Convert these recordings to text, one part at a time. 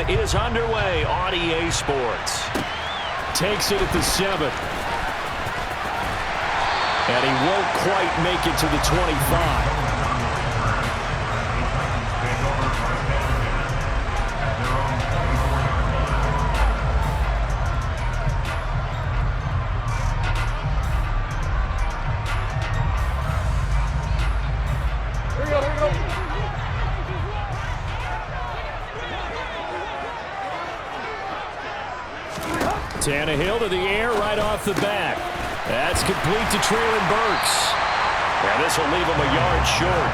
action is underway on EA Sports. Takes it at the 7. And he won't quite make it to the 25. Tannehill to the air right off the bat. That's complete to Treylon Burks. Yeah, this will leave him a yard short.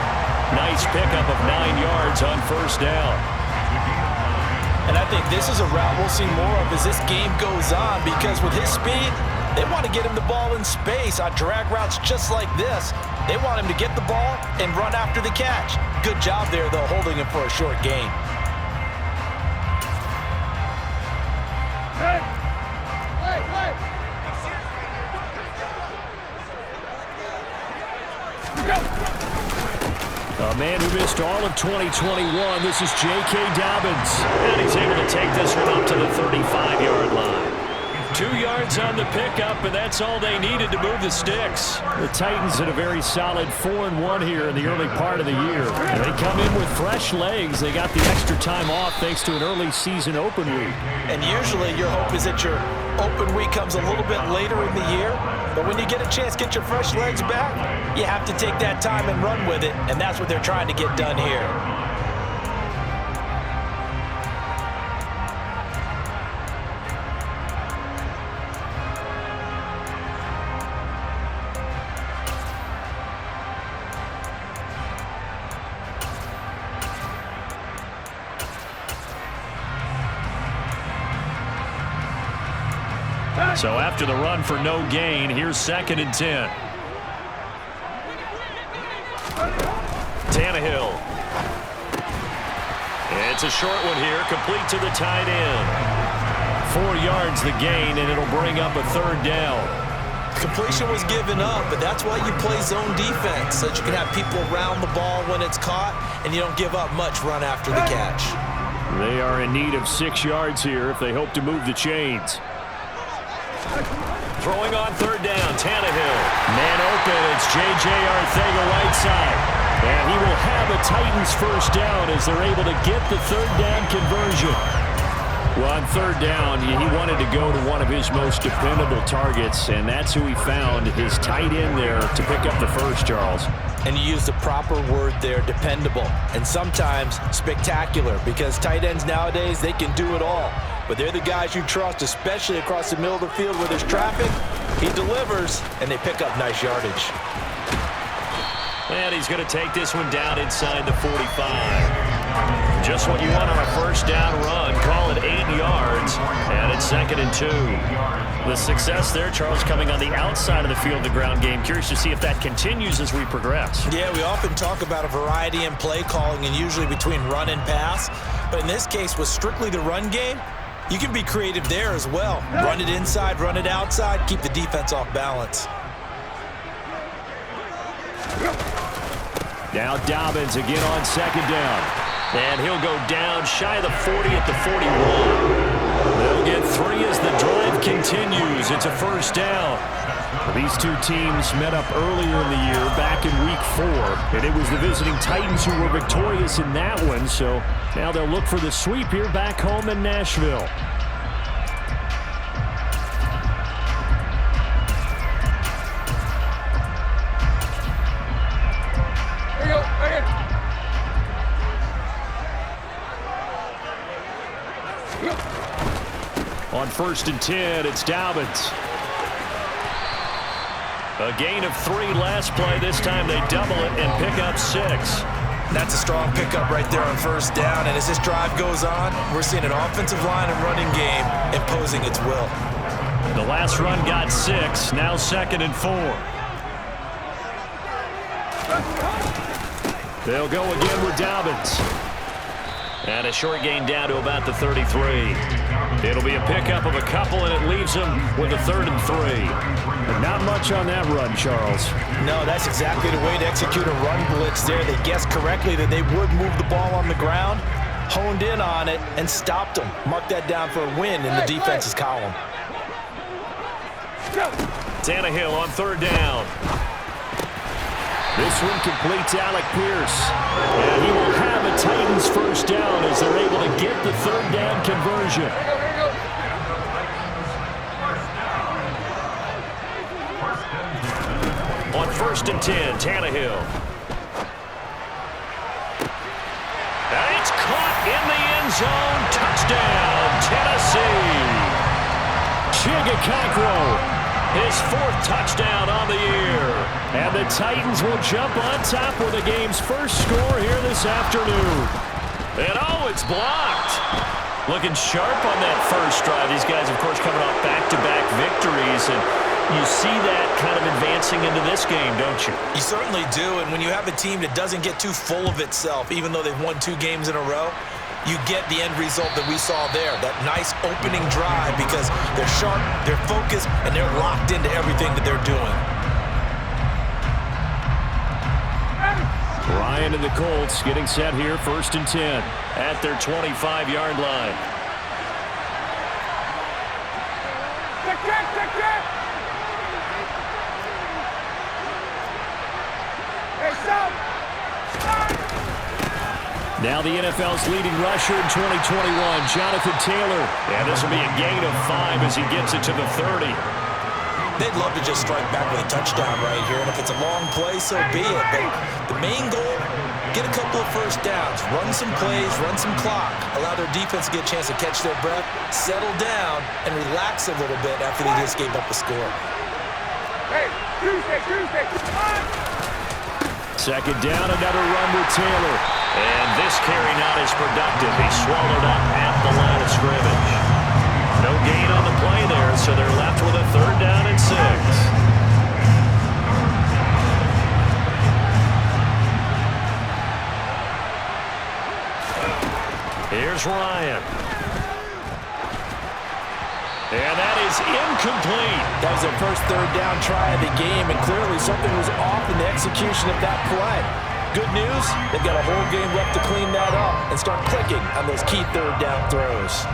Nice pickup of 9 yards on first down. And I think this is a route we'll see more of as this game goes on, because with his speed, they want to get him the ball in space on drag routes just like this. They want him to get the ball and run after the catch. Good job there, though, holding him for a short gain. A man who missed all of 2021, this is J.K. Dobbins. And he's able to take this one up to the 35-yard line. 2 yards on the pickup, and that's all they needed to move the sticks. The Titans had a very solid 4-1 here in the early part of the year. They come in with fresh legs. They got the extra time off thanks to an early season open week. And usually your hope is that your open week comes a little bit later in the year. But when you get a chance to get your fresh legs back, you have to take that time and run with it. And that's what they're trying to get done here. So after the run for no gain, here's 2nd and 10. Tannehill. It's a short one here, complete to the tight end. 4 yards the gain, and it'll bring up a 3rd down. Completion was given up, but that's why you play zone defense, so that you can have people around the ball when it's caught, and you don't give up much run after the catch. They are in need of 6 yards here if they hope to move the chains. Throwing on 3rd down, Tannehill. Man open, it's J.J. Arcega right side. And he will have a Titans first down as they're able to get the 3rd down conversion. Well, on 3rd down, he wanted to go to one of his most dependable targets, and that's who he found, his tight end there to pick up the first, Charles. And you use the proper word there, dependable, and sometimes spectacular, because tight ends nowadays, they can do it all. But they're the guys you trust, especially across the middle of the field where there's traffic. He delivers, and they pick up nice yardage. And he's going to take this one down inside the 45. Just what you want on a first down run. Call it 8 yards, and it's 2nd and 2. The success there, Charles, coming on the outside of the field, the ground game. Curious to see if that continues as we progress. Yeah, we often talk about a variety in play calling and usually between run and pass. But in this case, with strictly the run game, you can be creative there as well. Run it inside, run it outside, keep the defense off balance. Now Dobbins again on 2nd down. And he'll go down shy of the 40 at the 41. They'll get 3 as the drive continues. It's a first down. These two teams met up earlier in the year, back in week 4, and it was the visiting Titans who were victorious in that one, so now they'll look for the sweep here back home in Nashville. On 1st and 10, it's Dobbins. A gain of 3 last play. This time they double it and pick up 6. That's a strong pickup right there on first down. And as this drive goes on, we're seeing an offensive line and running game imposing its will. The last run got 6. Now 2nd and 4. They'll go again with Dobbins. And a short gain down to about the 33. It'll be a pickup of a couple, and it leaves them with a 3rd and 3. But not much on that run, Charles. No, that's exactly the way to execute a run blitz there. They guessed correctly that they would move the ball on the ground, honed in on it, and stopped him. Mark that down for a win in the defense's column. Tannehill on third down. This one completes Alec Pierce. And he will have a Titans first down as they're able to get the third down conversion. On 1st and 10, Tannehill. And it's caught in the end zone. Touchdown, Tennessee. Chigakakro, his 4th touchdown on the year. And the Titans will jump on top with the game's first score here this afternoon. And oh, it's blocked. Looking sharp on that first drive. These guys, of course, coming off back-to-back victories, and you see that kind of advancing into this game, don't you? You certainly do, and when you have a team that doesn't get too full of itself, even though they've won 2 games in a row, you get the end result that we saw there, that nice opening drive, because they're sharp, they're focused, and they're locked into everything that they're doing. Ryan and the Colts getting set here, 1st and 10. At their 25-yard line. Now the NFL's leading rusher in 2021, Jonathan Taylor. And this will be a gain of 5 as he gets it to the 30. They'd love to just strike back with a touchdown right here, and if it's a long play, so be it. But the main goal, get a couple of first downs, run some plays, run some clock, allow their defense to get a chance to catch their breath, settle down, and relax a little bit after they just gave up a score. Hey, Tuesday. 2nd down, another run with Taylor. And this carry not as productive. He swallowed up at the line of scrimmage. No gain on the play there, so they're left with a 3rd down and 6. Here's Ryan. And that is incomplete. That was their first 3rd down try of the game, and clearly something was off in the execution of that play. Good news, they've got a whole game left to clean that up and start clicking on those key 3rd down throws.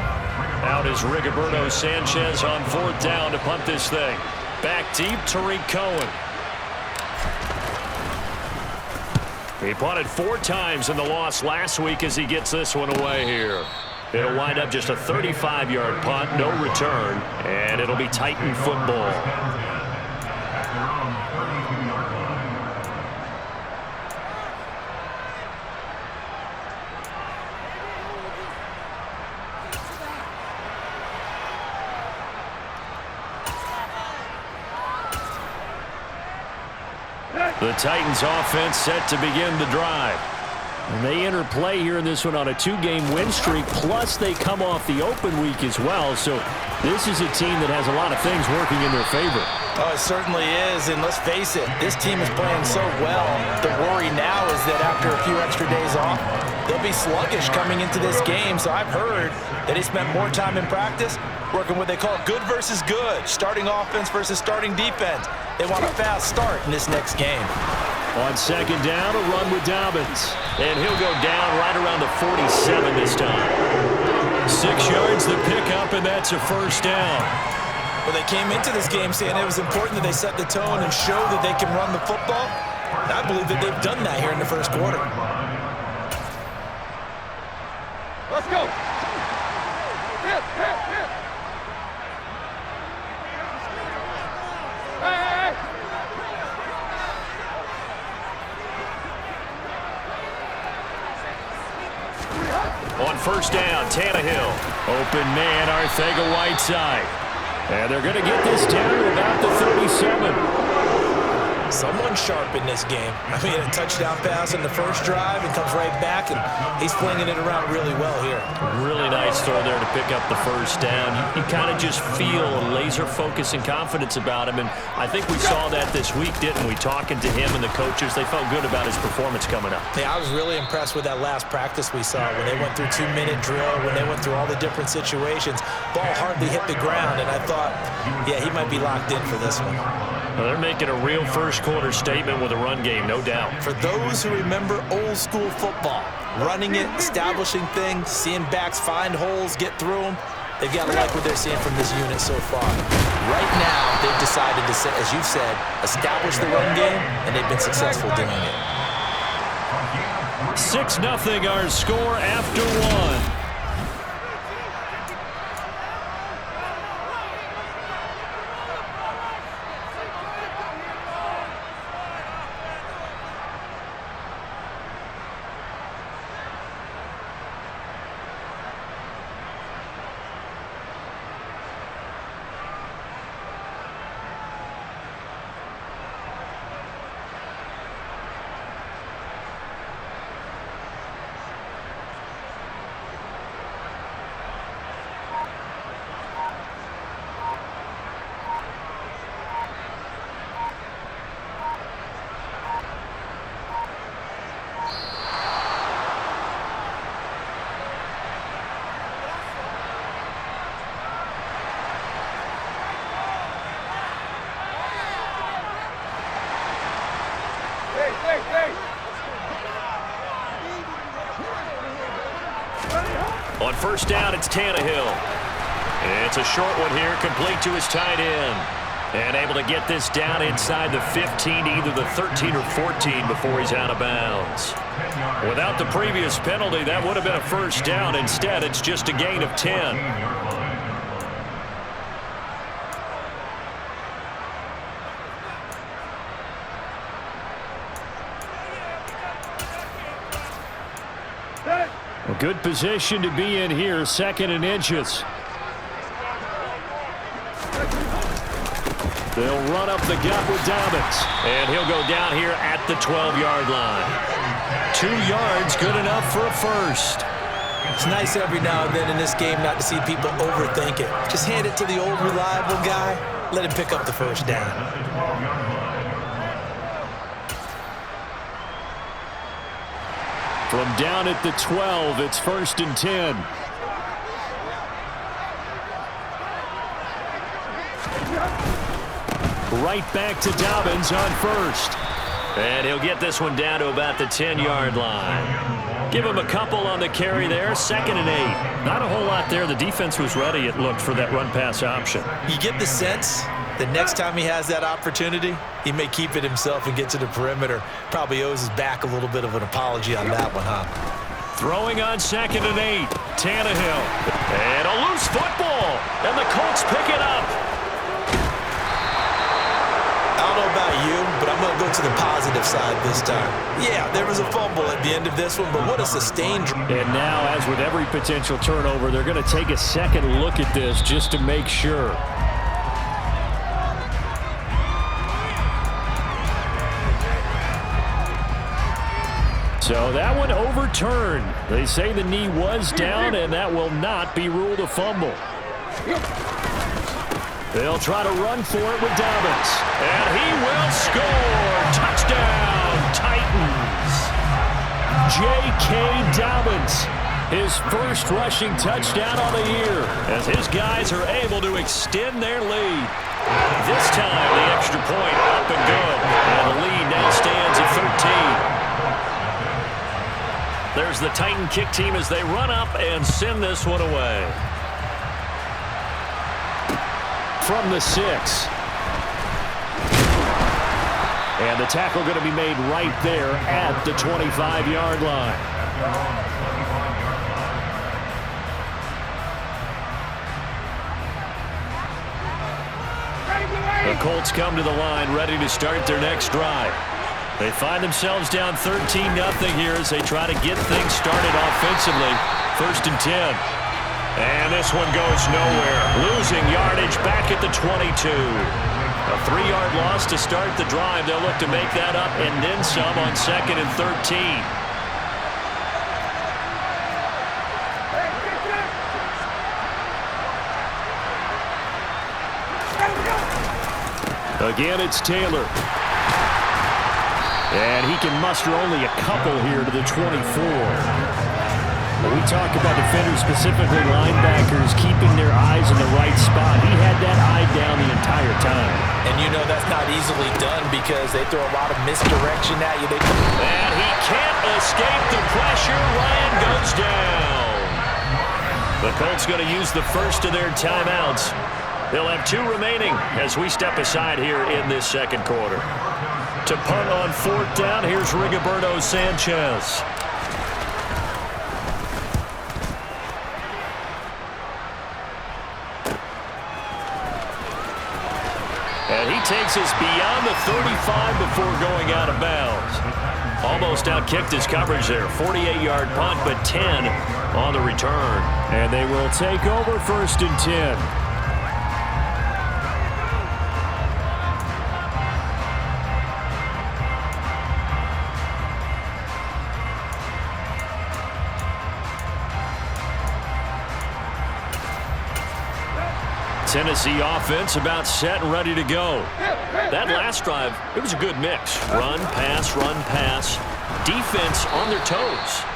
Out is Rigoberto Sanchez on 4th down to punt this thing. Back deep, Tariq Cohen. He punted 4 times in the loss last week as he gets this one away here. It'll wind up just a 35-yard punt, no return, and it'll be Titan football. The Titans offense set to begin the drive. And they enter play here in this one on a 2-game win streak, plus they come off the open week as well. So this is a team that has a lot of things working in their favor. Oh, it certainly is, and let's face it, this team is playing so well. The worry now is that after a few extra days off, they'll be sluggish coming into this game. So I've heard that they spent more time in practice working what they call good versus good, starting offense versus starting defense. They want a fast start in this next game. On 2nd down, a run with Dobbins. And he'll go down right around the 47 this time. 6 yards the pickup, and that's a first down. Well, they came into this game saying it was important that they set the tone and show that they can run the football. And I believe that they've done that here in the first quarter. Let's go. Hit. Hey. On 1st down, Tannehill. Open man, Arcega-Whiteside. And they're going to get this down to about the 37. Someone sharp in this game. I mean, a touchdown pass in the first drive and comes right back, and he's flinging it around really well here. Really nice throw there to pick up the first down. You kind of just feel laser focus and confidence about him, and I think we saw that this week, didn't we? Talking to him and the coaches, they felt good about his performance coming up. Yeah, I was really impressed with that last practice we saw when they went through 2-minute drill, when they went through all the different situations. Ball hardly hit the ground, and I thought, yeah, he might be locked in for this one. Well, they're making a real first-quarter statement with a run game, no doubt. For those who remember old-school football, running it, establishing things, seeing backs find holes, get through them, they've got to like what they're seeing from this unit so far. Right now, they've decided to, as you've said, establish the run game, and they've been successful doing it. 6-0 our score after one. On first down, it's Tannehill. It's a short one here, complete to his tight end. And able to get this down inside the 15, either the 13 or 14 before he's out of bounds. Without the previous penalty, that would have been a first down. Instead, it's just a gain of 10. A good position to be in here, 2nd and inches. They'll run up the gut with Dobbins. And he'll go down here at the 12-yard line. 2 yards, good enough for a first. It's nice every now and then in this game not to see people overthink it. Just hand it to the old reliable guy. Let him pick up the first down. From down at the 12, it's 1st and 10. Right back to Dobbins on first. And he'll get this one down to about the 10-yard line. Give him a couple on the carry there, 2nd and 8. Not a whole lot there. The defense was ready, it looked, for that run-pass option. You get the sense the next time he has that opportunity, he may keep it himself and get to the perimeter. Probably owes his back a little bit of an apology on that one, huh? Throwing on 2nd and 8. Tannehill. And a loose football. And the Colts pick it up. I don't know about you, but I'm going to go to the positive side this time. Yeah, there was a fumble at the end of this one, but what a sustained... And now, as with every potential turnover, they're going to take a second look at this just to make sure. So that one overturned. They say the knee was down, and that will not be ruled a fumble. They'll try to run for it with Dobbins. And he will score. Touchdown, Titans. J.K. Dobbins, his first rushing touchdown on the year, as his guys are able to extend their lead. This time, the extra point up and good. And the lead now stands at 13. There's the Titan kick team as they run up and send this one away. From the 6. And the tackle going to be made right there at the 25-yard line. The Colts come to the line ready to start their next drive. They find themselves down 13-0 here as they try to get things started offensively. 1st and 10. And this one goes nowhere. Losing yardage back at the 22. A 3-yard loss to start the drive. They'll look to make that up and then some on 2nd and 13. Again, it's Taylor. And he can muster only a couple here to the 24. When we talk about defenders, specifically linebackers, keeping their eyes in the right spot, he had that eye down the entire time. And you know that's not easily done because they throw a lot of misdirection at you. And he can't escape the pressure. Ryan goes down. The Colts going to use the first of their timeouts. They'll have 2 remaining as we step aside here in this second quarter. To punt on 4th down, here's Rigoberto Sanchez. And he takes us beyond the 35 before going out of bounds. Almost outkicked his coverage there. 48-yard punt, but 10 on the return. And they will take over 1st and 10. Tennessee offense about set and ready to go. That last drive, it was a good mix. Run, pass. Defense on their toes.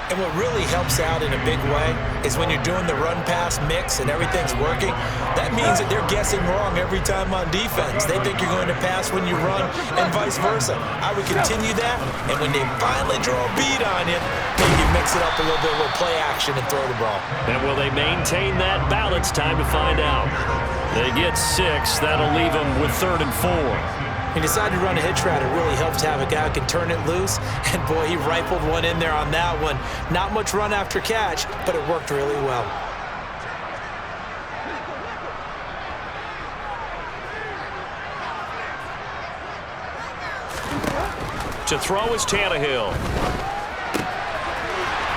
And what really helps out in a big way is when you're doing the run-pass mix and everything's working, that means that they're guessing wrong every time on defense. They think you're going to pass when you run and vice versa. I would continue that, and when they finally draw a beat on you, maybe mix it up a little bit with play action and throw the ball. And will they maintain that balance? Time to find out. They get 6. That'll leave them with 3rd and 4. He decided to run a hitch route. It really helps to have a guy who can turn it loose. And, boy, he rifled one in there on that one. Not much run after catch, but it worked really well. To throw is Tannehill.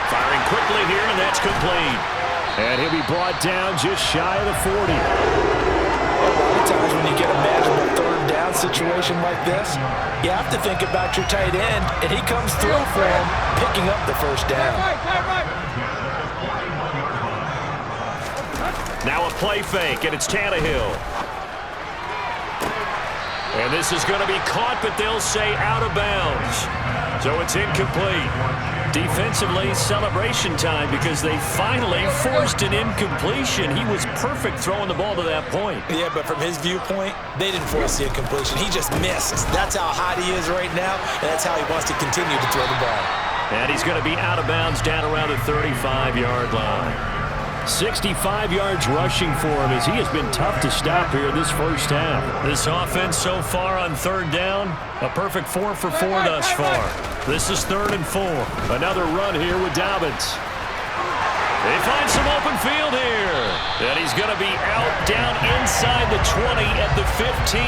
Firing quickly here, and that's complete. And he'll be brought down just shy of the 40. A lot of times when you get a manageable 3rd down situation like this, you have to think about your tight end, and he comes through for him, picking up the 1st down. Now a play fake, and it's Tannehill. And this is going to be caught, but they'll say out of bounds. So it's incomplete. Defensively, celebration time because they finally forced an incompletion. He was perfect throwing the ball to that point. Yeah, but from his viewpoint, they didn't force the incompletion. He just missed. That's how hot he is right now, and that's how he wants to continue to throw the ball. And he's going to be out of bounds down around the 35-yard line. 65 yards rushing for him as he has been tough to stop here this first half. This offense so far on 3rd down, a perfect 4 for 4 thus far. This is 3rd and 4. Another run here with Dobbins. They find some open field here. And he's going to be out down inside the 20 at the 15.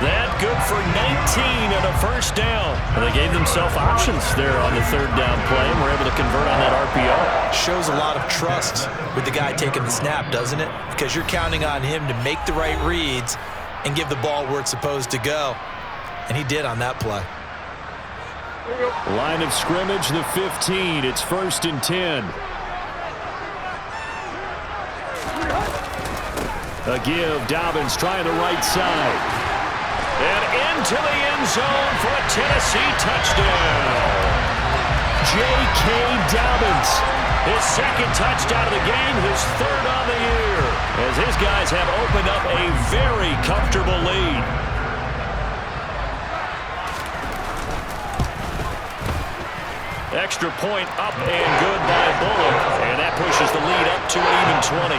That good for 19 and a 1st down. And they gave themselves options there on the 3rd down play and were able to convert on that RPO. Shows a lot of trust with the guy taking the snap, doesn't it? Because you're counting on him to make the right reads and give the ball where it's supposed to go. And he did on that play. Line of scrimmage, the 15. It's 1st and 10. A give. Dobbins trying the right side. And into the end zone for a Tennessee touchdown. J.K. Dobbins. His 2nd touchdown of the game, his 3rd on the year. As his guys have opened up a very comfortable lead. Extra point up and good by Bullock. And that pushes the lead up to an even 20.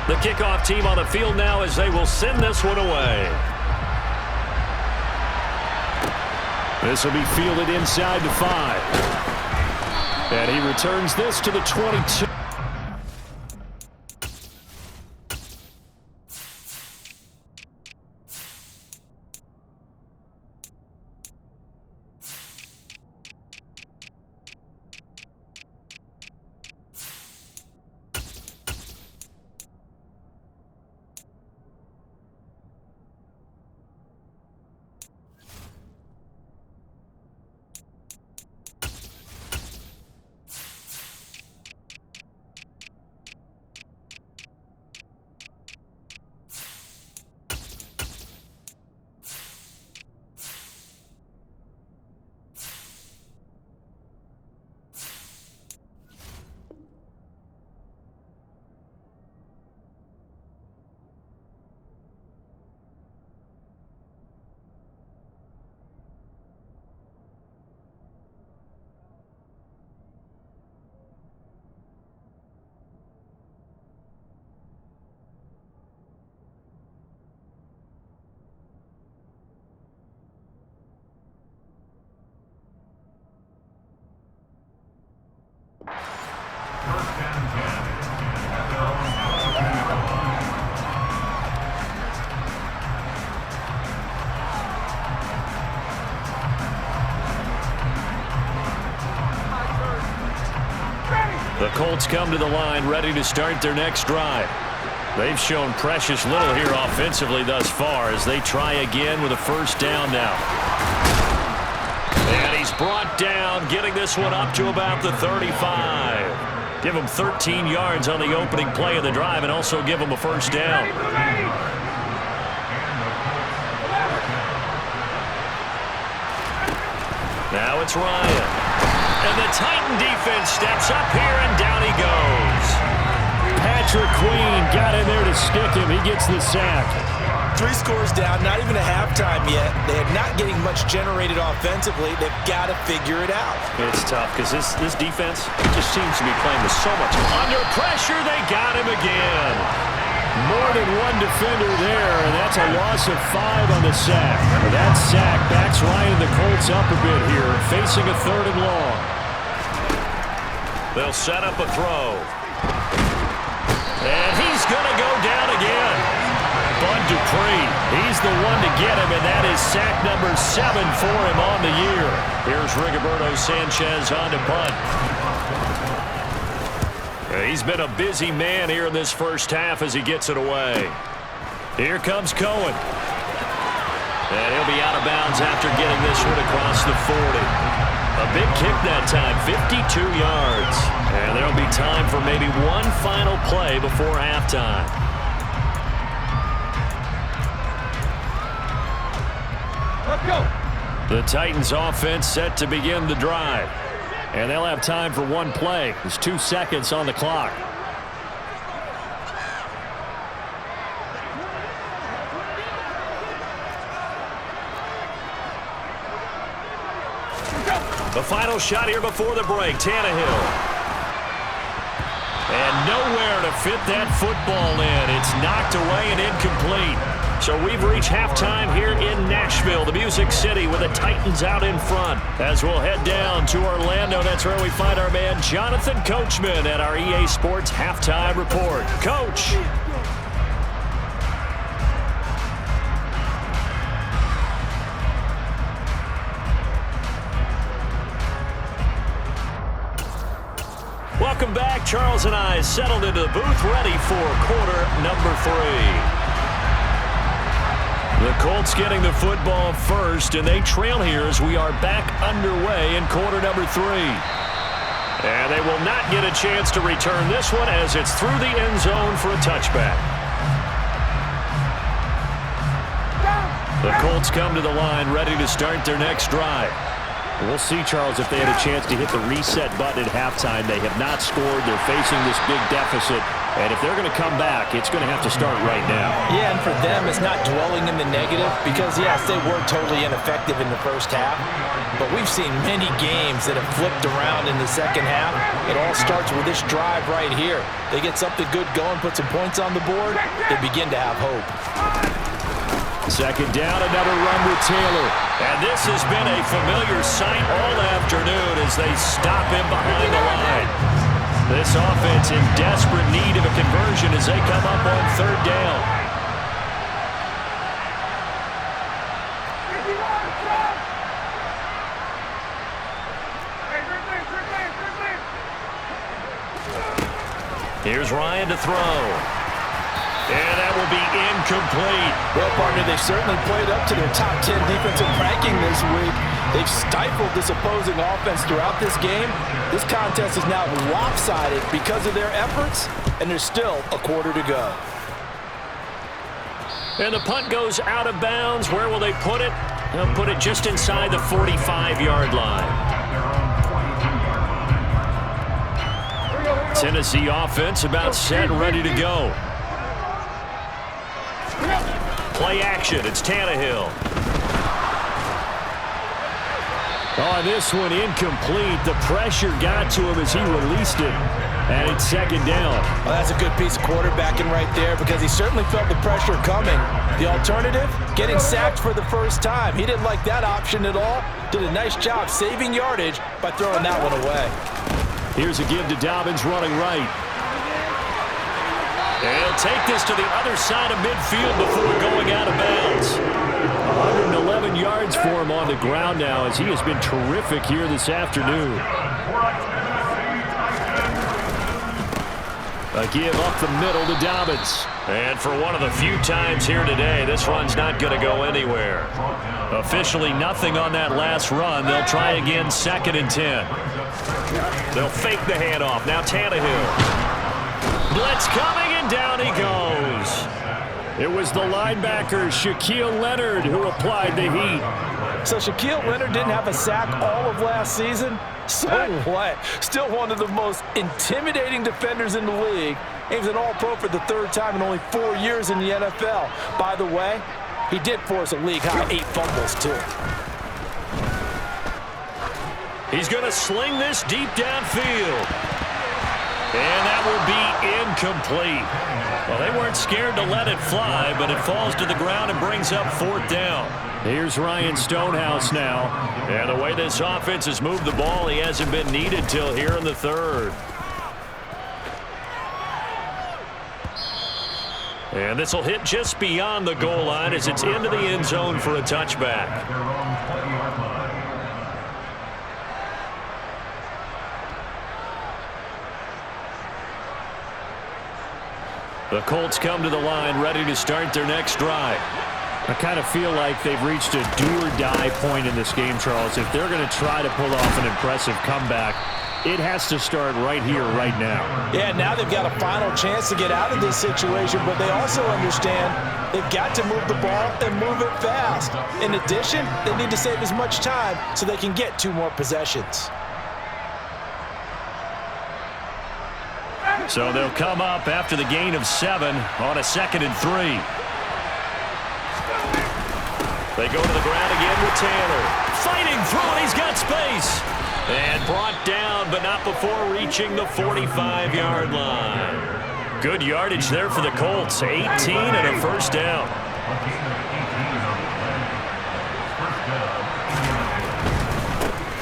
The kickoff team on the field now as they will send this one away. This will be fielded inside the 5. And he returns this to the 22. The Colts come to the line ready to start their next drive. They've shown precious little here offensively thus far as they try again with a first down now. And he's brought down, getting this one up to about the 35. Give him 13 yards on the opening play of the drive and also give him a first down. Now it's Ryan. And the Titan defense steps up here, and down he goes. Patrick Queen got in there to stick him. He gets the sack. 3 scores down, not even a halftime yet. They are not getting much generated offensively. They've got to figure it out. It's tough because this defense just seems to be playing with so much. Under pressure, they got him again. More than one defender there, and that's a loss of 5 on the sack. That sack backs Ryan and the Colts up a bit here, facing a 3rd and long. They'll set up a throw. And he's going to go down again. Bud Dupree, he's the one to get him, and that is sack number 7 for him on the year. Here's Rigoberto Sanchez on to Bud. He's been a busy man here in this first half as he gets it away. Here comes Cohen. And he'll be out of bounds after getting this one across the 40. A big kick that time, 52 yards. And there'll be time for maybe one final play before halftime. Let's go. The Titans offense set to begin the drive. And they'll have time for one play. There's 2 seconds on the clock. The final shot here before the break, Tannehill. And nowhere to fit that football in. It's knocked away and incomplete. So we've reached halftime here in Nashville, the Music City, with the Titans out in front. As we'll head down to Orlando, that's where we find our man Jonathan Coachman at our EA Sports Halftime Report. Coach. Welcome back. Charles and I settled into the booth, ready for quarter number 3. The Colts getting the football first, and they trail here as we are back underway in quarter number 3. And they will not get a chance to return this one as it's through the end zone for a touchback. The Colts come to the line ready to start their next drive. We'll see, Charles, if they had a chance to hit the reset button at halftime. They have not scored. They're facing this big deficit. And if they're going to come back, it's going to have to start right now. Yeah, and for them, it's not dwelling in the negative because, yes, they were totally ineffective in the first half. But we've seen many games that have flipped around in the second half. It all starts with this drive right here. They get something good going, put some points on the board, they begin to have hope. Second down, another run with Taylor. And this has been a familiar sight all afternoon as they stop him behind the line. This offense in desperate need of a conversion as they come up on 3rd down. Here's Ryan to throw. And that will be incomplete. Well, partner, they've certainly played up to their top 10 defensive ranking this week. They've stifled this opposing offense throughout this game. This contest is now lopsided because of their efforts, and there's still a quarter to go. And the punt goes out of bounds. Where will they put it? They'll put it just inside the 45-yard line. Tennessee offense about set and ready to go. Play action. It's Tannehill. On this one, incomplete. The pressure got to him as he released it. And it's 2nd down. Well, that's a good piece of quarterbacking right there because he certainly felt the pressure coming. The alternative, getting sacked for the first time. He didn't like that option at all. Did a nice job saving yardage by throwing that one away. Here's a give to Dobbins running right. And he'll take this to the other side of midfield before going out of bounds. 111 yards for him on the ground now as he has been terrific here this afternoon. A give up the middle to Dobbins. And for one of the few times here today, this run's not going to go anywhere. Officially nothing on that last run. They'll try again, 2nd and 10. They'll fake the handoff. Now Tannehill. Blitz coming, and down he goes. It was the linebacker, Shaquille Leonard, who applied the heat. So Shaquille Leonard didn't have a sack all of last season? So what? Still one of the most intimidating defenders in the league. He was an All-Pro for the 3rd time in only 4 years in the NFL. By the way, he did force a league-high 8 fumbles, too. He's going to sling this deep downfield. And that will be incomplete. Well, they weren't scared to let it fly, but it falls to the ground and brings up 4th down. Here's Ryan Stonehouse now. And the way this offense has moved the ball, he hasn't been needed till here in the 3rd. And this will hit just beyond the goal line as it's into the end zone for a touchback. The Colts come to the line ready to start their next drive. I kind of feel like they've reached a do-or-die point in this game, Charles. If they're going to try to pull off an impressive comeback, it has to start right here, right now. Yeah, now they've got a final chance to get out of this situation, but they also understand they've got to move the ball and move it fast. In addition, they need to save as much time so they can get 2 more possessions. So they'll come up after the gain of 7 on a 2nd and 3. They go to the ground again with Taylor. Fighting through it, he's got space. And brought down, but not before reaching the 45-yard line. Good yardage there for the Colts. 18 and a 1st down.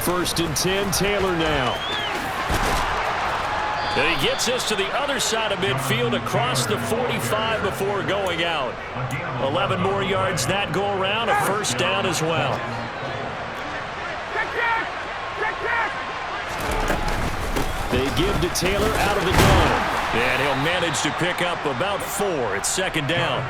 1st and 10, Taylor now. And he gets us to the other side of midfield across the 45 before going out. 11 more yards that go around, a 1st down as well. They give to Taylor out of the gun. And he'll manage to pick up about 4. It's 2nd down.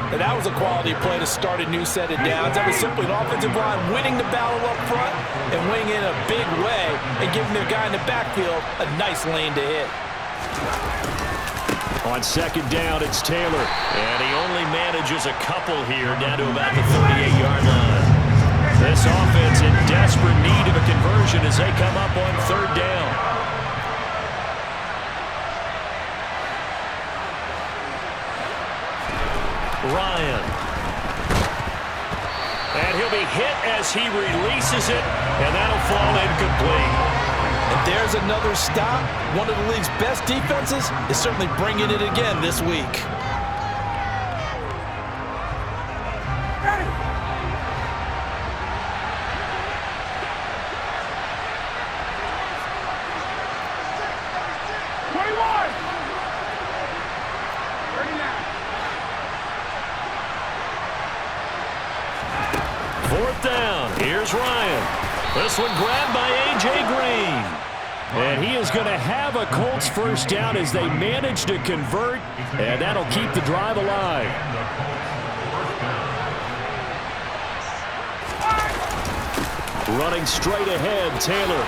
And that was a quality play to start a new set of downs. That was simply an offensive line winning the battle up front and winning in a big way and giving their guy in the backfield a nice lane to hit. On 2nd down, it's Taylor. And he only manages a couple here down to about the 38-yard line. This offense in desperate need of a conversion as they come up on 3rd down. Ryan. And he'll be hit as he releases it, and that'll fall incomplete. And there's another stop. One of the league's best defenses is certainly bringing it again this week. This one grabbed by A.J. Green. And he is going to have a Colts 1st down as they manage to convert, and that'll keep the drive alive. Running straight ahead, Taylor.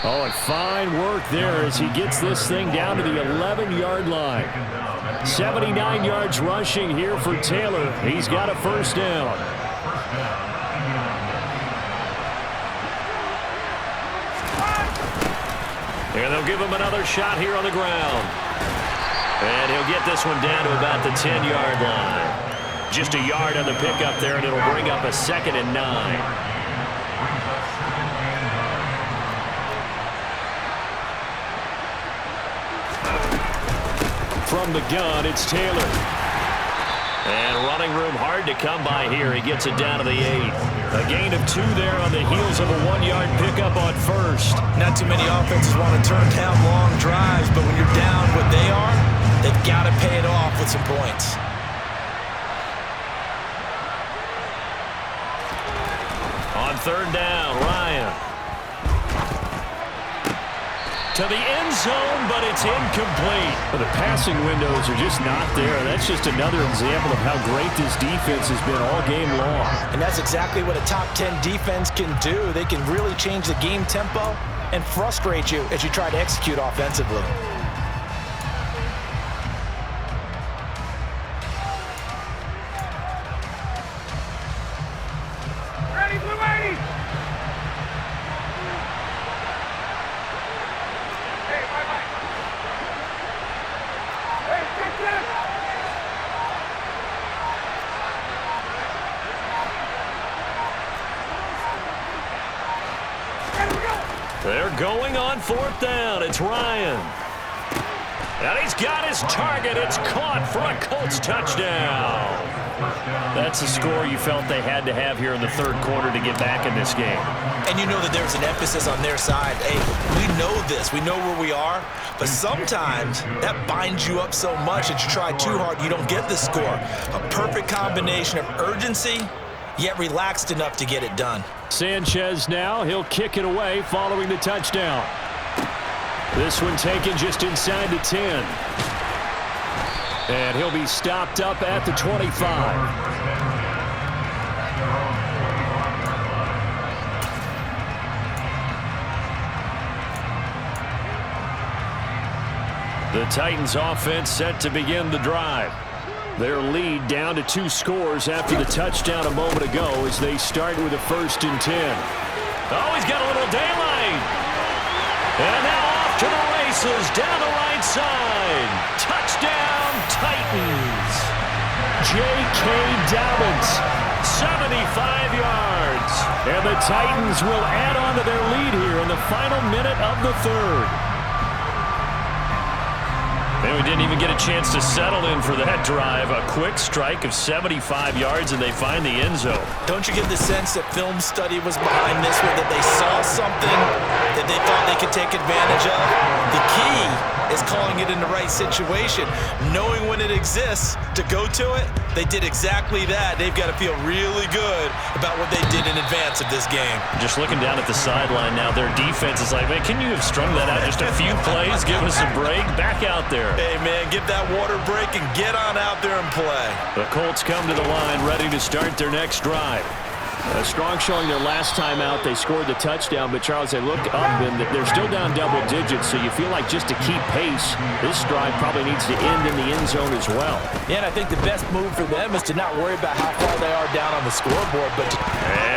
Oh, and fine work there as he gets this thing down to the 11-yard line. 79 yards rushing here for Taylor. He's got a 1st down. And they'll give him another shot here on the ground. And he'll get this one down to about the 10-yard line. Just a yard on the pickup there, and it'll bring up a 2nd and 9. From the gun, it's Taylor. And running room hard to come by here. He gets it down to the 8. A gain of 2 there on the heels of a 1-yard pickup on 1st. Not too many offenses want to turn down long drives, but when you're down what they are, they've got to pay it off with some points. On 3rd down, Ryan. to the end zone, but it's incomplete. But the passing windows are just not there. That's just another example of how great this defense has been all game long. And that's exactly what a top 10 defense can do. They can really change the game tempo and frustrate you as you try to execute offensively. Ready, Blue 80! Hey, bye-bye. Hey, get this! They're going on fourth down. It's Ryan. And he's got his target. It's caught for a Colts touchdown. That's a score you felt they had to have here in the third quarter to get back in this game. And you know that there's an emphasis on their side. Hey, we know this. We know where we are. But sometimes that binds you up so much that you try too hard, you don't get the score. A perfect combination of urgency, yet relaxed enough to get it done. Sanchez now, he'll kick it away following the touchdown. This one taken just inside the 10. And he'll be stopped up at the 25. The Titans offense set to begin the drive. Their lead down to 2 scores after the touchdown a moment ago as they start with a 1st and 10. Oh, he's got a little daylight. And now off to the races down the right side. Touchdown, Titans. J.K. Dobbins, 75 yards. and the Titans will add on to their lead here in the final minute of the third. And we didn't even get a chance to settle in for that drive. A quick strike of 75 yards, and they find the end zone. Don't you get the sense that film study was behind this one, that they saw something that they thought they could take advantage of? The key is calling it in the right situation, knowing when it exists to go to it. They did exactly that. They've got to feel really good about what they did in advance of this game. Just looking down at the sideline now, their defense is like, man, can you have strung that out just a few plays? Give us a break. Back out there. Hey, man, give that water break and get on out there and play. The Colts come to the line ready to start their next drive. Strong showing their last time out. They scored the touchdown, but Charles, they look up and they're still down double digits, so you feel like just to keep pace, this drive probably needs to end in the end zone as well. Yeah, and I think the best move for them is to not worry about how far they are down on the scoreboard, but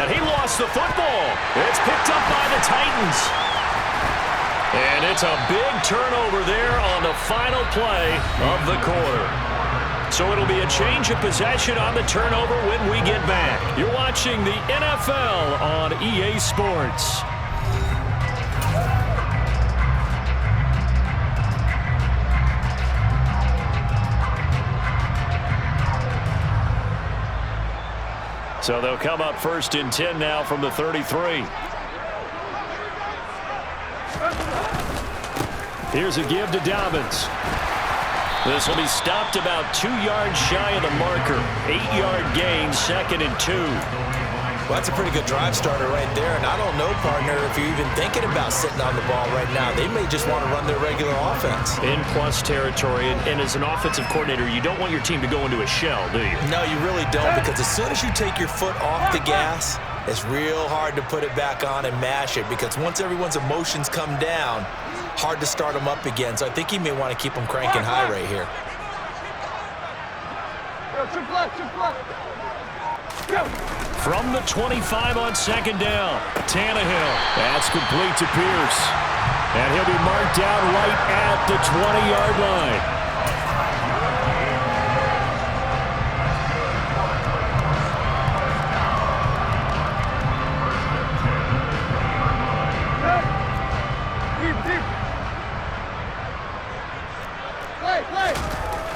And he lost the football. It's picked up by the Titans. And it's a big turnover there on the final play of the quarter. So it'll be a change of possession on the turnover when we get back. You're watching the NFL on EA Sports. So they'll come up 1st and 10 now from the 33. Here's a give to Dobbins. This will be stopped about 2 yards shy of the marker. 8-yard gain, 2nd and 2. well, that's a pretty good drive starter right there. And I don't know, partner, if you're even thinking about sitting on the ball right now. They may just want to run their regular offense. In plus territory, and as an offensive coordinator, you don't want your team to go into a shell, do you? No, you really don't, because as soon as you take your foot off the gas, it's real hard to put it back on and mash it, because once everyone's emotions come down, hard to start them up again. So I think he may want to keep them cranking high right here. Go. From the 25 on 2nd down, Tannehill. That's complete to Pierce. And he'll be marked down right at the 20-yard line.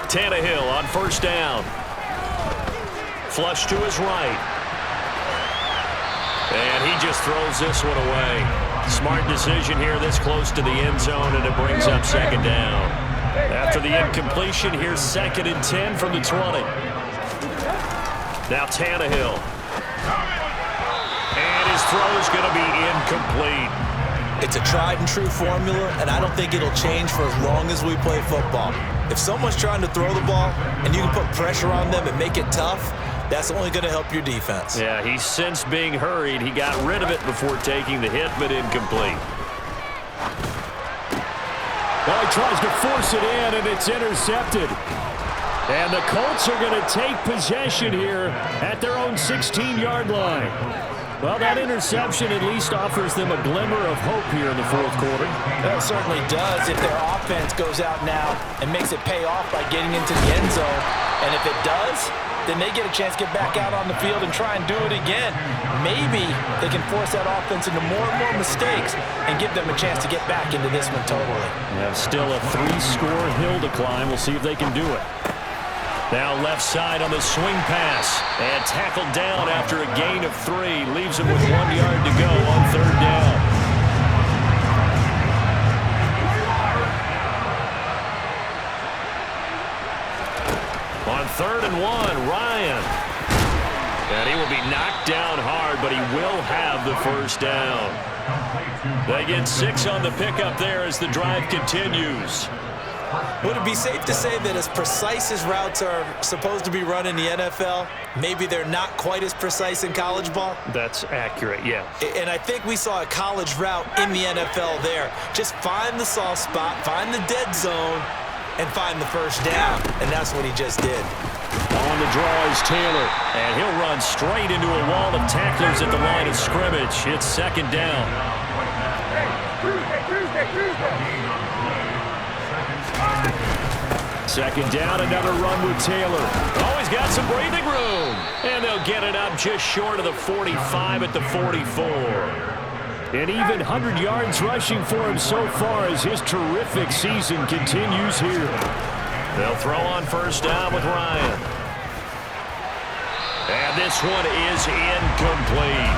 Tannehill on 1st down. Flush to his right. And he just throws this one away. Smart decision here this close to the end zone, and it brings up 2nd down. After the incompletion, here's 2nd and 10 from the 20. Now Tannehill. And his throw is going to be incomplete. It's a tried and true formula, and I don't think it'll change for as long as we play football. If someone's trying to throw the ball and you can put pressure on them and make it tough, that's only going to help your defense. Yeah, he sensed being hurried. He got rid of it before taking the hit, but incomplete. Well, he tries to force it in, and it's intercepted. And the Colts are going to take possession here at their own 16-yard line. Well, that interception at least offers them a glimmer of hope here in the fourth quarter. Well, it certainly does if their offense goes out now and makes it pay off by getting into the end zone. And if it does, then they get a chance to get back out on the field and try and do it again. Maybe they can force that offense into more and more mistakes and give them a chance to get back into this one totally. Yeah, still a 3-score hill to climb. We'll see if they can do it. Now left side on the swing pass. And tackled down after a gain of 3. Leaves him with 1 yard to go on third down. On 3rd and 1, Ryan. And he will be knocked down hard, but he will have the first down. They get 6 on the pickup there as the drive continues. Would it be safe to say that as precise as routes are supposed to be run in the NFL, maybe they're not quite as precise in college ball? That's accurate, yeah. And I think we saw a college route in the NFL there. Just find the soft spot, find the dead zone, and find the first down. And that's what he just did. On the draw is Taylor, and he'll run straight into a wall of tacklers at the line of scrimmage. It's 2nd down. Tuesday. 2nd down, another run with Taylor. Oh, he's got some breathing room. And they'll get it up just short of the 45 at the 44. And even 100 yards rushing for him so far as his terrific season continues here. They'll throw on first down with Ryan. And this one is incomplete.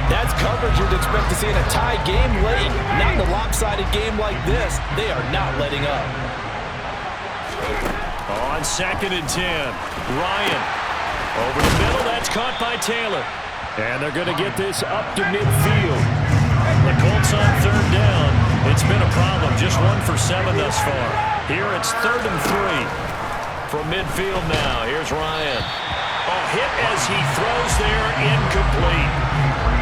That's coverage you'd expect to see in a tie game late. Not in a lopsided game like this. They are not letting up. On 2nd and 10, Ryan. Over the middle, that's caught by Taylor. And they're going to get this up to midfield. The Colts on 3rd down. It's been a problem. Just 1 for 7 thus far. Here it's 3rd and 3. From midfield now, here's Ryan. A hit as he throws there, incomplete.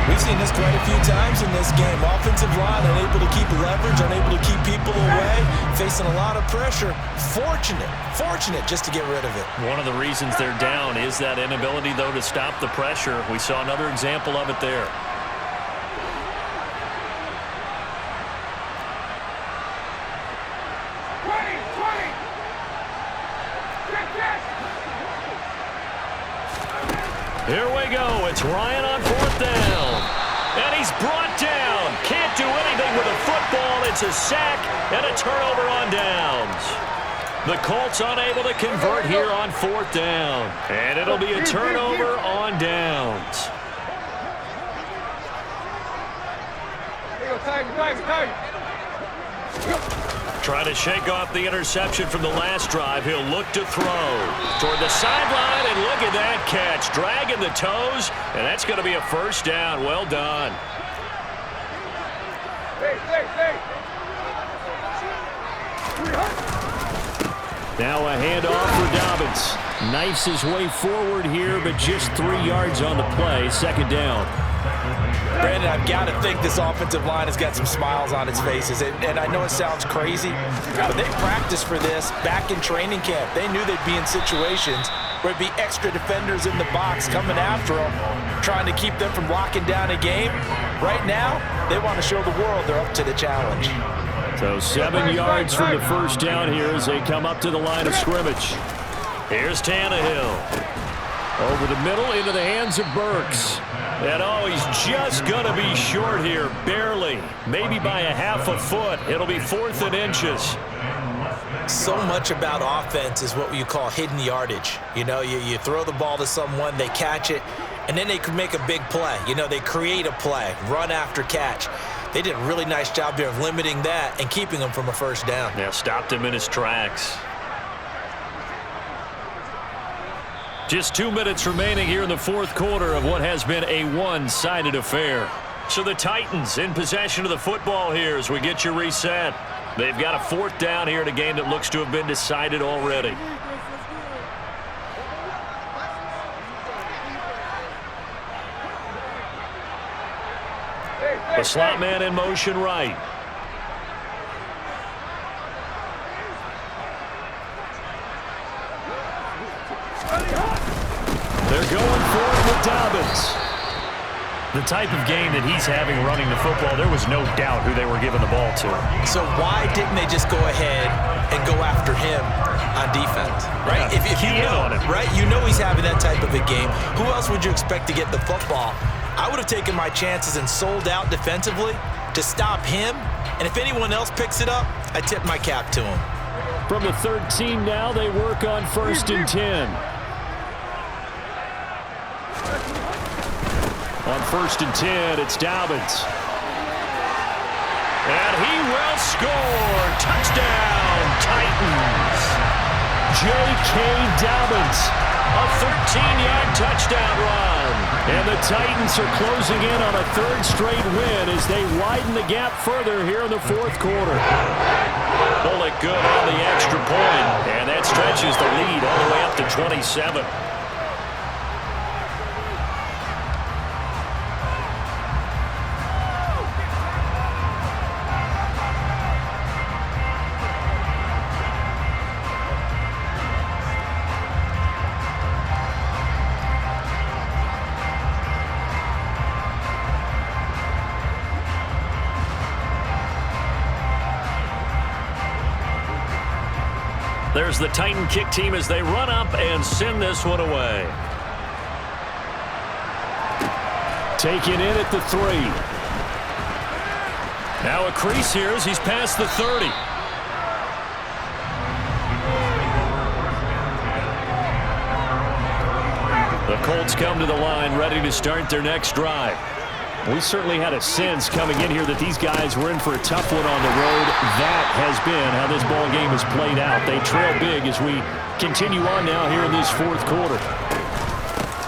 We've seen this quite a few times in this game. Offensive line unable to keep leverage, unable to keep people away, facing a lot of pressure. Fortunate just to get rid of it. One of the reasons they're down is that inability, though, to stop the pressure. We saw another example of it there. Here we go. It's Ryan on 4th down. And he's brought down. Can't do anything with a football. It's a sack and a turnover on downs. The Colts unable to convert here on 4th down. And it'll be a turnover on downs. Try to shake off the interception from the last drive. He'll look to throw toward the sideline, and look at that catch. Dragging the toes, and that's going to be a first down. Well done. Now a handoff for Dobbins. Knifes his way forward here, but just 3 yards on the play. 2nd down. Brandon, I've got to think this offensive line has got some smiles on its faces. And I know it sounds crazy, but they practiced for this back in training camp. They knew they'd be in situations where it'd be extra defenders in the box coming after them, trying to keep them from locking down a game. Right now, they want to show the world they're up to the challenge. So 7 yards from the first down here as they come up to the line of scrimmage. Here's Tannehill. Over the middle into the hands of Burks. And oh, he's just going to be short here, barely. Maybe by a half a foot. It'll be 4th and inches. So much about offense is what you call hidden yardage. You know, you throw the ball to someone, they catch it, and then they can make a big play. You know, they create a play, run after catch. They did a really nice job there of limiting that and keeping him from a first down. Yeah, stopped him in his tracks. Just 2 minutes remaining here in the fourth quarter of what has been a one-sided affair. So the Titans in possession of the football here as we get you reset. They've got a 4th down here in a game that looks to have been decided already. The slot man in motion right. They're going for it with Dobbins. The type of game that he's having running the football, there was no doubt who they were giving the ball to. So why didn't they just go ahead and go after him on defense, right? Yeah, if you know, right, you know he's having that type of a game. Who else would you expect to get the football? I would have taken my chances and sold out defensively to stop him. And if anyone else picks it up, I tip my cap to him. From the 13 now, they work on 1st and 10. On 1st and 10, it's Dobbins. And he will score. Touchdown, Titans. J.K. Dobbins. A 13-yard touchdown run. And the Titans are closing in on a 3rd straight win as they widen the gap further here in the 4th quarter. Bullock good on the extra point. And that stretches the lead all the way up to 27. There's the Titan kick team as they run up and send this one away. Taken in at the 3. Now a crease here as he's past the 30. The Colts come to the line ready to start their next drive. We certainly had a sense coming in here that these guys were in for a tough one on the road. That has been how this ball game has played out. They trail big as we continue on now here in this 4th quarter.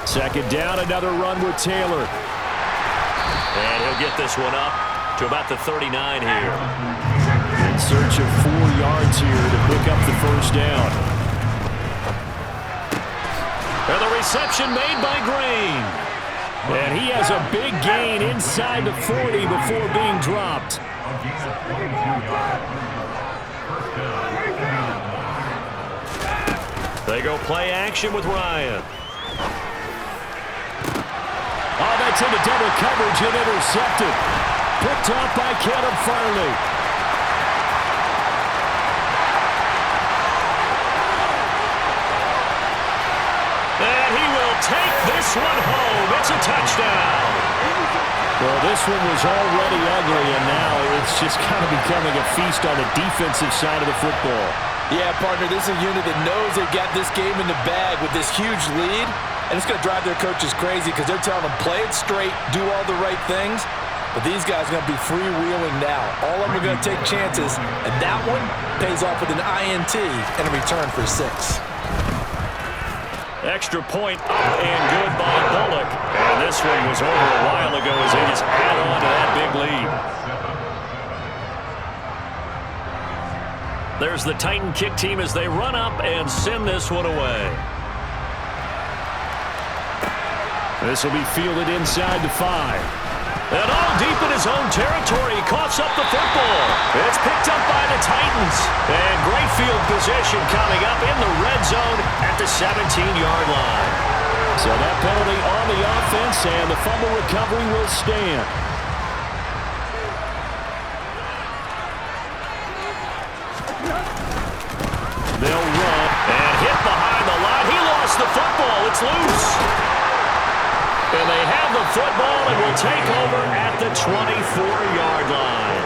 2nd down, another run with Taylor. And he'll get this one up to about the 39 here. In search of 4 yards here to pick up the 1st down. And the reception made by Green. And he has a big gain inside the 40 before being dropped. They go play action with Ryan. Oh, that's into double coverage and intercepted. Picked off by Caleb Farley. And he will take this one home. It's a touchdown. Well, this one was already ugly, and now it's just kind of becoming a feast on the defensive side of the football. Yeah, partner, this is a unit that knows they've got this game in the bag with this huge lead, and it's going to drive their coaches crazy because they're telling them play it straight, do all the right things, but these guys are going to be freewheeling now. All of them are going to take chances, and that one pays off with an INT and a return for 6. Extra point up and good by Bullock. And this one was over a while ago as they just add on to that big lead. There's the Titan kick team as they run up and send this one away. This will be fielded inside the 5. And all deep in his own territory, he coughs up the football. It's picked up by the Titans. And great field position coming up in the red zone at the 17-yard line. So that penalty on the offense, and the fumble recovery will stand. They'll run and hit behind the line. He lost the football. It's loose. And they have the football and will take over at the 24-yard line.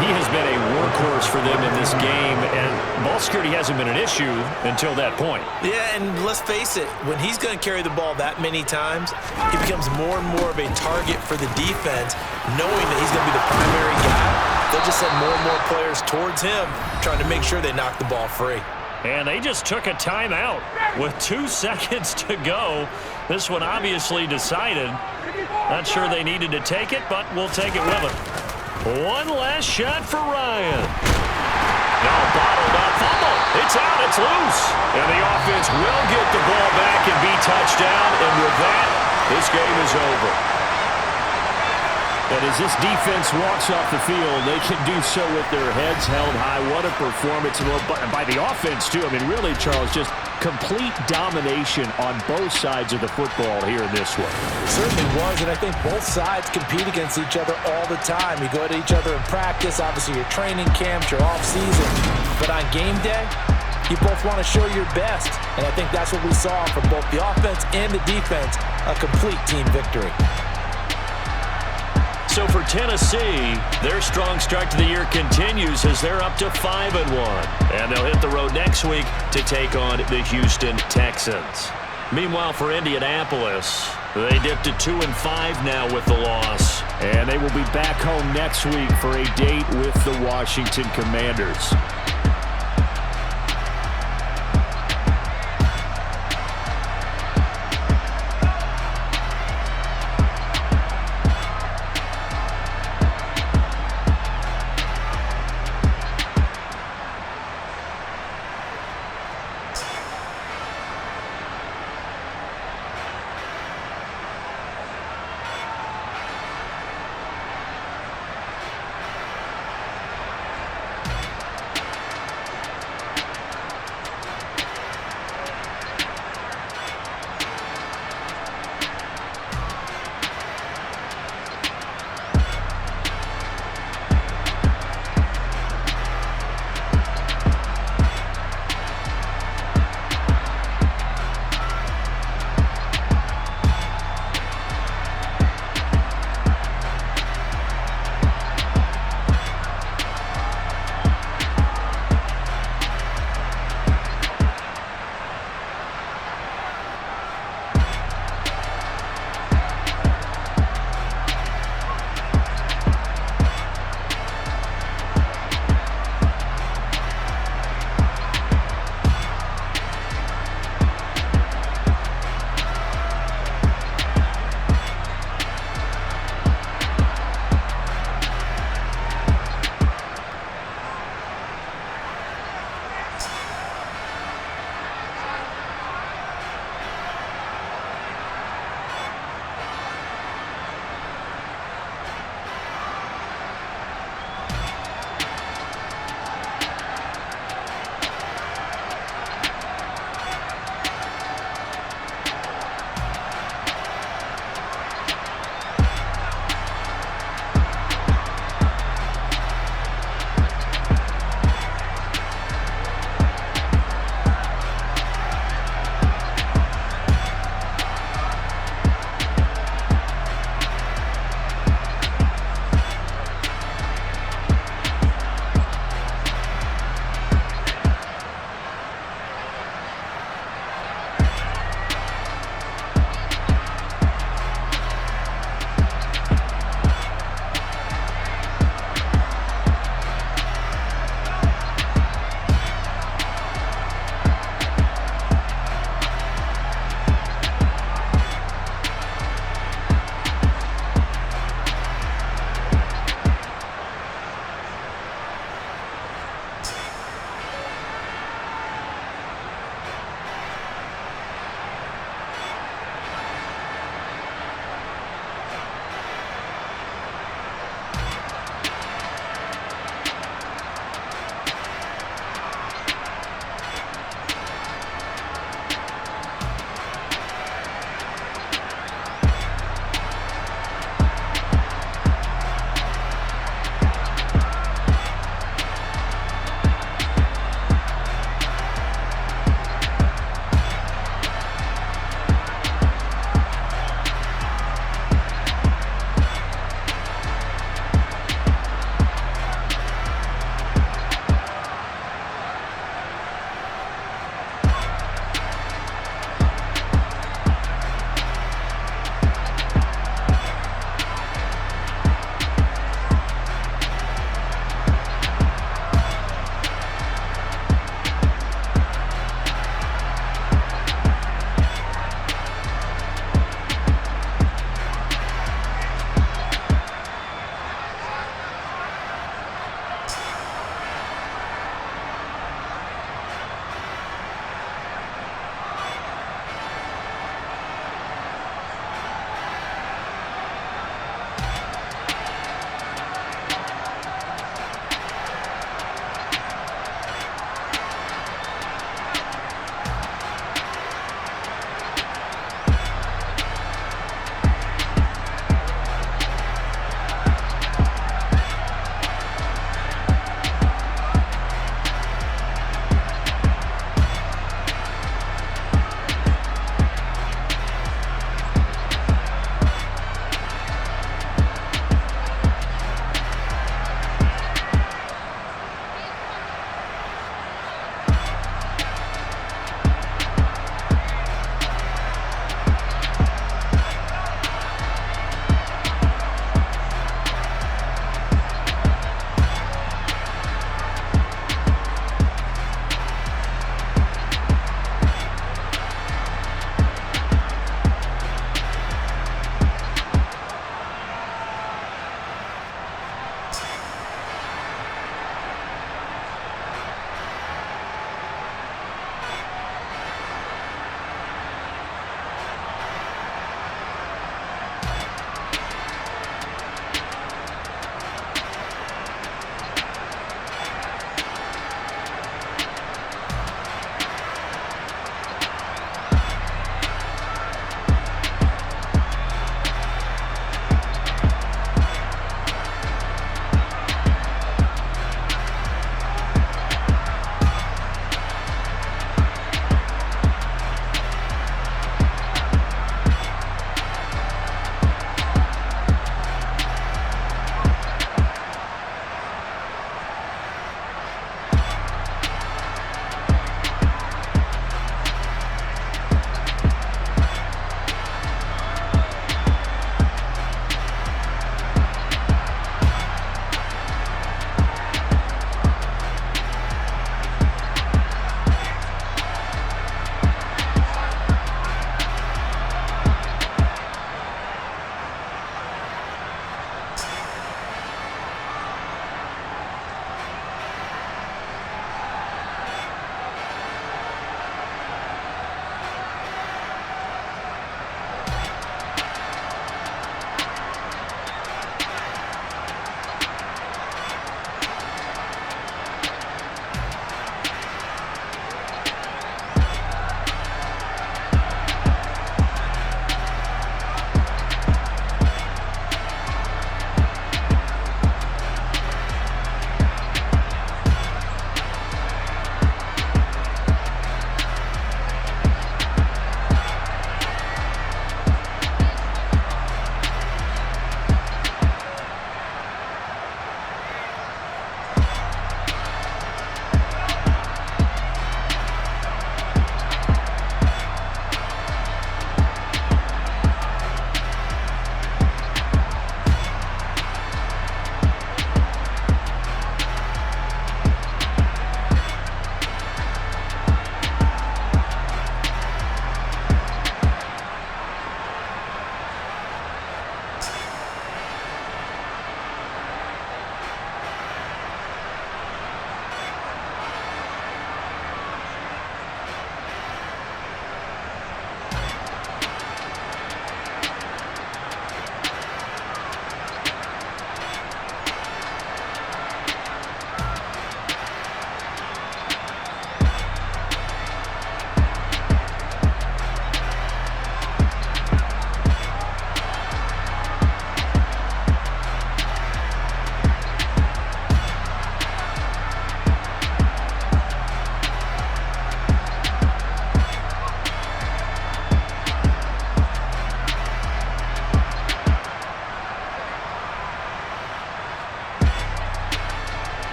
He has been a workhorse for them in this game, and ball security hasn't been an issue until that point. Yeah, and let's face it, when he's going to carry the ball that many times, he becomes more and more of a target for the defense, knowing that he's going to be the primary guy. They'll just send more and more players towards him, trying to make sure they knock the ball free. And they just took a timeout with 2 seconds to go. This one obviously decided. Not sure they needed to take it, but we'll take it with them. One last shot for Ryan. Now bottled up. Fumble. It's out. It's loose. And the offense will get the ball back and be touchdown. And with that, this game is over. And as this defense walks off the field, they can do so with their heads held high. What a performance. And by the offense, too. I mean, really, Charles, just complete domination on both sides of the football here in this one. It certainly was, and I think both sides compete against each other all the time. You go at each other in practice, obviously your training camps, your off-season. But on game day, you both want to show your best. And I think that's what we saw from both the offense and the defense, a complete team victory. So for Tennessee, their strong start to the year continues as they're up to 5-1. And they'll hit the road next week to take on the Houston Texans. Meanwhile, for Indianapolis, they dipped to 2-5 now with the loss. And they will be back home next week for a date with the Washington Commanders.